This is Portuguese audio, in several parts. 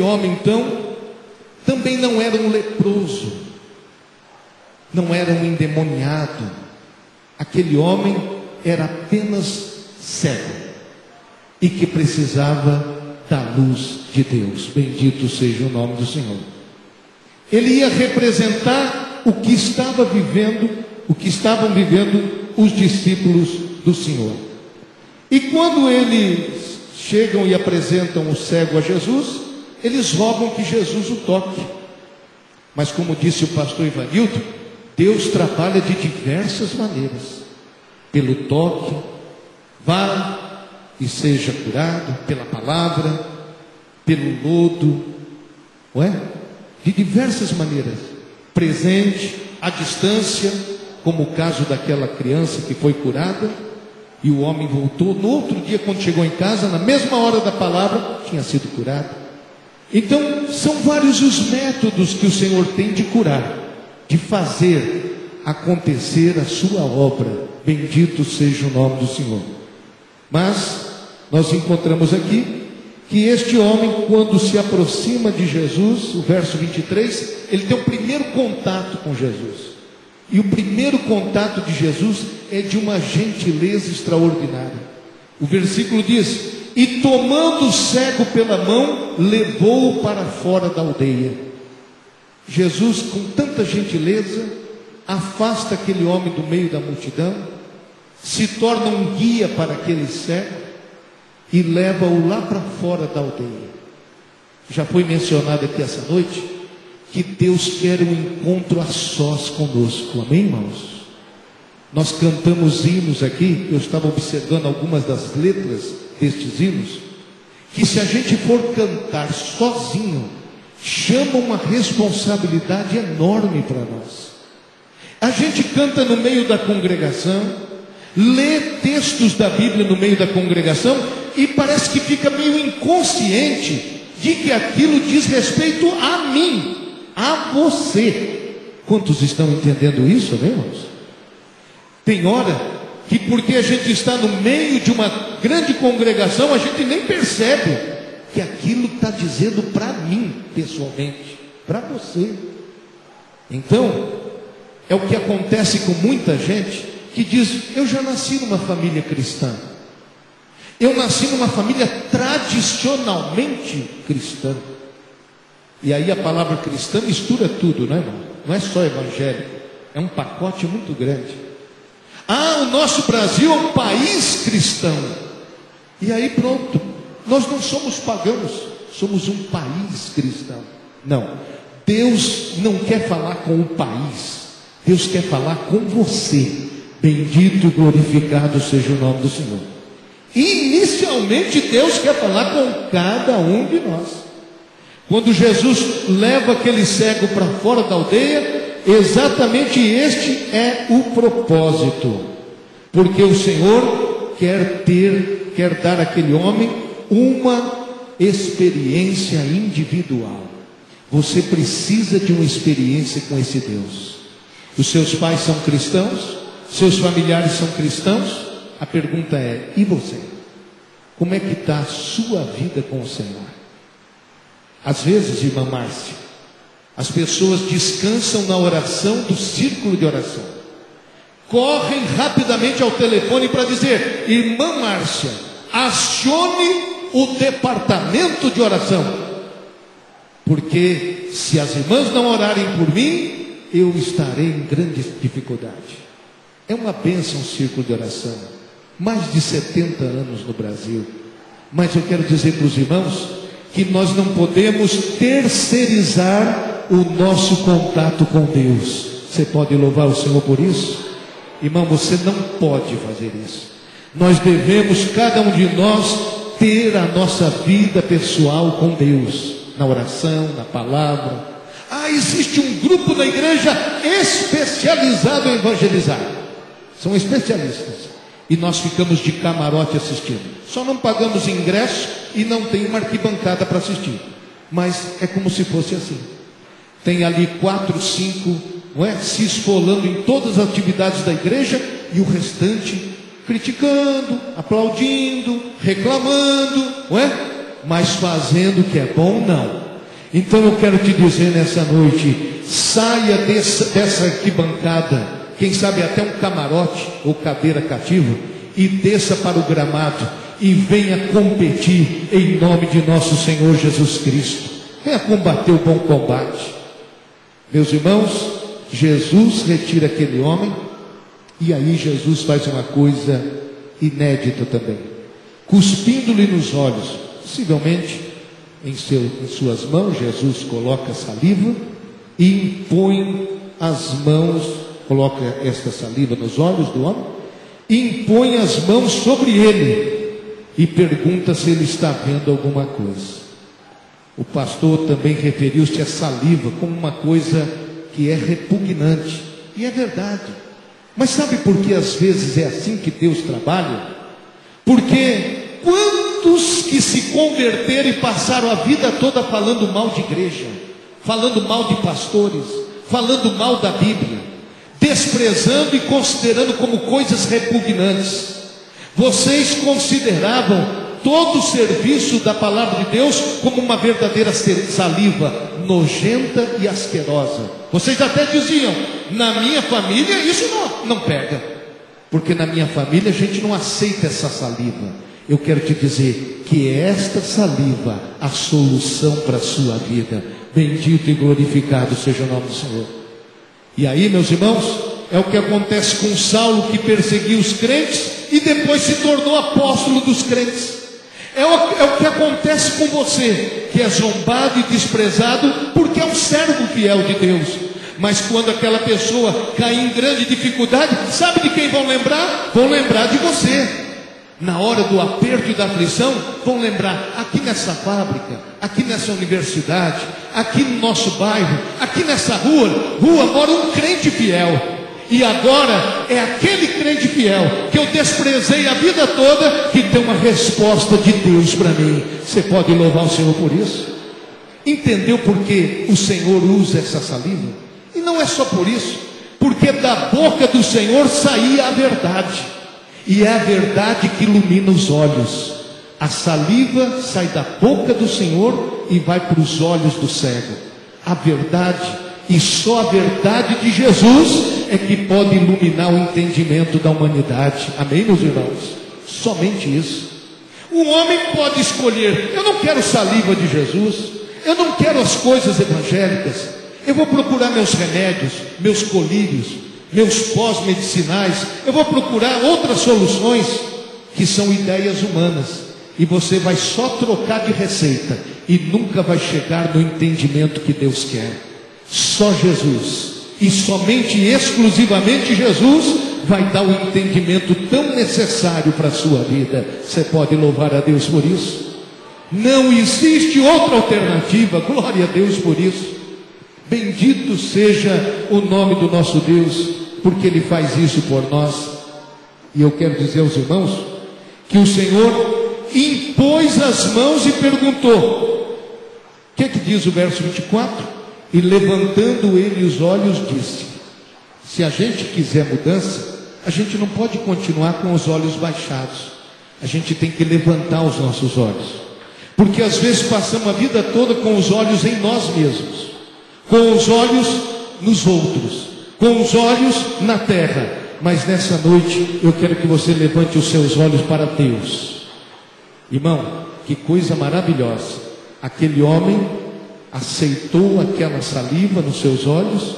homem, então, também não era um leproso, não era um endemoniado. Aquele homem era apenas cego e que precisava da luz de Deus. Bendito seja o nome do Senhor. Ele ia representar o que estavam vivendo os discípulos do Senhor. E quando eles chegam e apresentam o cego a Jesus, eles rogam que Jesus o toque. Mas como disse o pastor Ivanildo, Deus trabalha de diversas maneiras. Pelo toque, vá e seja curado, pela palavra, pelo lodo, não é? De diversas maneiras. Presente, à distância, como o caso daquela criança que foi curada, e o homem voltou, no outro dia quando chegou em casa, na mesma hora da palavra, tinha sido curado. Então, são vários os métodos que o Senhor tem de curar, de fazer acontecer a sua obra. Bendito seja o nome do Senhor. Mas, nós encontramos aqui, que este homem, quando se aproxima de Jesus, o verso 23, ele tem o primeiro contato com Jesus. E o primeiro contato de Jesus é de uma gentileza extraordinária. O versículo diz: e tomando o cego pela mão, levou-o para fora da aldeia. Jesus, com tanta gentileza, afasta aquele homem do meio da multidão, se torna um guia para aquele cego e leva-o lá para fora da aldeia. Já foi mencionado aqui essa noite que Deus quer um encontro a sós conosco. Amém, irmãos? Nós cantamos hinos aqui, eu estava observando algumas das letras destes hinos, que se a gente for cantar sozinho, chama uma responsabilidade enorme para nós. A gente canta no meio da congregação, lê textos da Bíblia no meio da congregação, e parece que fica meio inconsciente de que aquilo diz respeito a mim, a você. Quantos estão entendendo isso, né, irmãos? Tem hora que, porque a gente está no meio de uma grande congregação, a gente nem percebe que aquilo está dizendo para mim, pessoalmente, para você. Então, é o que acontece com muita gente que diz: eu já nasci numa família cristã, eu nasci numa família tradicionalmente cristã. E aí a palavra cristã mistura tudo, não é, irmão? Não é só evangélico, é um pacote muito grande. Ah, o nosso Brasil é um país cristão. E aí pronto, nós não somos pagãos, somos um país cristão. Não, Deus não quer falar com o país, Deus quer falar com você. Bendito e glorificado seja o nome do Senhor. Inicialmente Deus quer falar com cada um de nós. Quando Jesus leva aquele cego para fora da aldeia, exatamente este é o propósito, porque o Senhor quer dar àquele homem uma experiência individual. Você precisa de uma experiência com esse Deus. Os seus pais são cristãos, seus familiares são cristãos. A pergunta é: e você? Como é que está a sua vida com o Senhor? Às vezes, irmã Márcia, as pessoas descansam na oração do círculo de oração, correm rapidamente ao telefone para dizer: irmã Márcia, acione o departamento de oração, porque se as irmãs não orarem por mim, eu estarei em grande dificuldade. É uma bênção o círculo de oração, mais de 70 anos no Brasil. Mas eu quero dizer para os irmãos que nós não podemos terceirizar o nosso contato com Deus. Você pode louvar o Senhor por isso? Irmão, você não pode fazer isso. Nós devemos, cada um de nós, ter a nossa vida pessoal com Deus, na oração, na palavra. Ah, existe um grupo na igreja especializado em evangelizar. São especialistas. E nós ficamos de camarote assistindo. Só não pagamos ingresso e não tem uma arquibancada para assistir. Mas é como se fosse assim. Tem ali 4, 5, não é? Se esfolando em todas as atividades da igreja, e o restante criticando, aplaudindo, reclamando, não é? Mas fazendo o que é bom, não. Então eu quero te dizer nessa noite, saia dessa arquibancada, quem sabe até um camarote ou cadeira cativa, e desça para o gramado e venha competir em nome de nosso Senhor Jesus Cristo. Venha combater o bom combate. Meus irmãos, Jesus retira aquele homem, e aí Jesus faz uma coisa inédita também, cuspindo-lhe nos olhos, possivelmente em suas mãos. Jesus coloca saliva e impõe as mãos, coloca esta saliva nos olhos do homem, e impõe as mãos sobre ele, e pergunta se ele está vendo alguma coisa. O pastor também referiu-se à saliva como uma coisa que é repugnante, e é verdade. Mas sabe por que às vezes é assim que Deus trabalha? Porque quantos que se converteram e passaram a vida toda falando mal de igreja, falando mal de pastores, falando mal da Bíblia, desprezando e considerando como coisas repugnantes. Vocês consideravam todo o serviço da palavra de Deus como uma verdadeira saliva nojenta e asquerosa. Vocês até diziam: na minha família isso não pega, porque na minha família a gente não aceita essa saliva. Eu quero te dizer que é esta saliva a solução para a sua vida. Bendito e glorificado seja o nome do Senhor. E aí, meus irmãos, é o que acontece com Saulo, que perseguiu os crentes e depois se tornou apóstolo dos crentes. É o que acontece com você, que é zombado e desprezado porque é um servo fiel de Deus. Mas quando aquela pessoa cai em grande dificuldade, sabe de quem vão lembrar? Vão lembrar de você. Na hora do aperto e da aflição, vão lembrar: aqui nessa fábrica, aqui nessa universidade, aqui no nosso bairro, aqui nessa rua mora um crente fiel. E agora é aquele crente fiel que eu desprezei a vida toda, que tem uma resposta de Deus para mim. Você pode louvar o Senhor por isso? Entendeu por que o Senhor usa essa saliva? E não é só por isso, porque da boca do Senhor saía a verdade, e é a verdade que ilumina os olhos. A saliva sai da boca do Senhor e vai para os olhos do cego. A verdade, e só a verdade de Jesus é que pode iluminar o entendimento da humanidade. Amém, meus irmãos? Somente isso. O homem pode escolher: eu não quero saliva de Jesus, eu não quero as coisas evangélicas, eu vou procurar meus remédios, meus colírios, meus pós-medicinais, eu vou procurar outras soluções que são ideias humanas. E você vai só trocar de receita e nunca vai chegar no entendimento que Deus quer. Só Jesus, e somente e exclusivamente Jesus, vai dar o entendimento tão necessário para a sua vida. Você pode louvar a Deus por isso? Não existe outra alternativa. Glória a Deus por isso. Bendito seja o nome do nosso Deus, porque Ele faz isso por nós. E eu quero dizer aos irmãos que o Senhor impôs as mãos e perguntou. O que é que diz o verso 24? E levantando ele os olhos, disse: se a gente quiser mudança, a gente não pode continuar com os olhos baixados. A gente tem que levantar os nossos olhos, porque às vezes passamos a vida toda com os olhos em nós mesmos, com os olhos nos outros, com os olhos na terra. Mas nessa noite eu quero que você levante os seus olhos para Deus. Irmão, que coisa maravilhosa. Aquele homem aceitou aquela saliva nos seus olhos,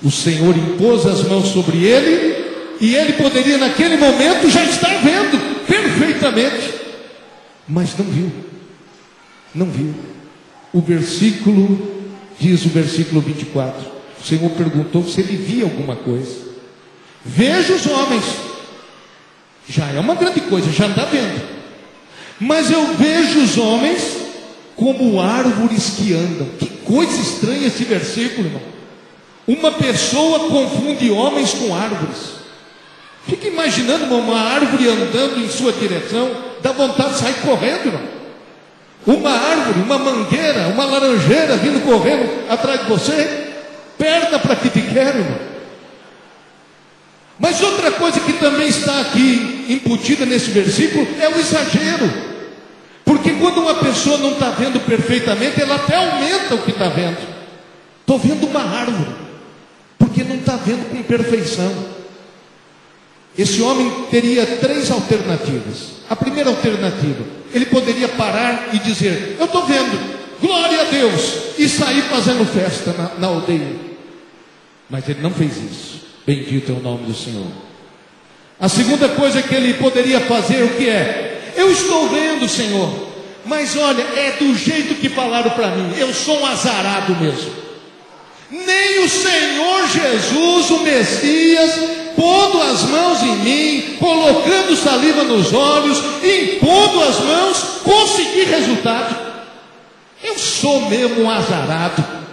o Senhor impôs as mãos sobre ele, e ele poderia naquele momento já estar vendo perfeitamente, mas não viu. Não viu. O versículo diz, o versículo 24, o Senhor perguntou se ele via alguma coisa. Vejo os homens, já é uma grande coisa, já está vendo, mas eu vejo os homens como árvores que andam. Que coisa estranha esse versículo, irmão. Uma pessoa confunde homens com árvores. Fica imaginando uma árvore andando em sua direção, dá vontade de sair correndo, irmão. Uma árvore, uma mangueira, uma laranjeira vindo correndo atrás de você, perna para que te quer, irmão. Mas outra coisa que também está aqui embutida nesse versículo é o exagero. Porque quando uma pessoa não está vendo perfeitamente, ela até aumenta o que está vendo. Estou vendo uma árvore, porque não está vendo com perfeição. Esse homem teria 3 alternativas. A primeira alternativa, ele poderia parar e dizer: eu estou vendo, glória a Deus, e sair fazendo festa na aldeia. Mas ele não fez isso. Bendito é o nome do Senhor. A segunda coisa que ele poderia fazer, o que é? Eu estou vendo, Senhor, mas olha, é do jeito que falaram para mim, eu sou um azarado mesmo. Nem o Senhor Jesus, o Messias, pondo as mãos em mim, colocando saliva nos olhos, impondo as mãos, consegui resultado. Eu sou mesmo um azarado.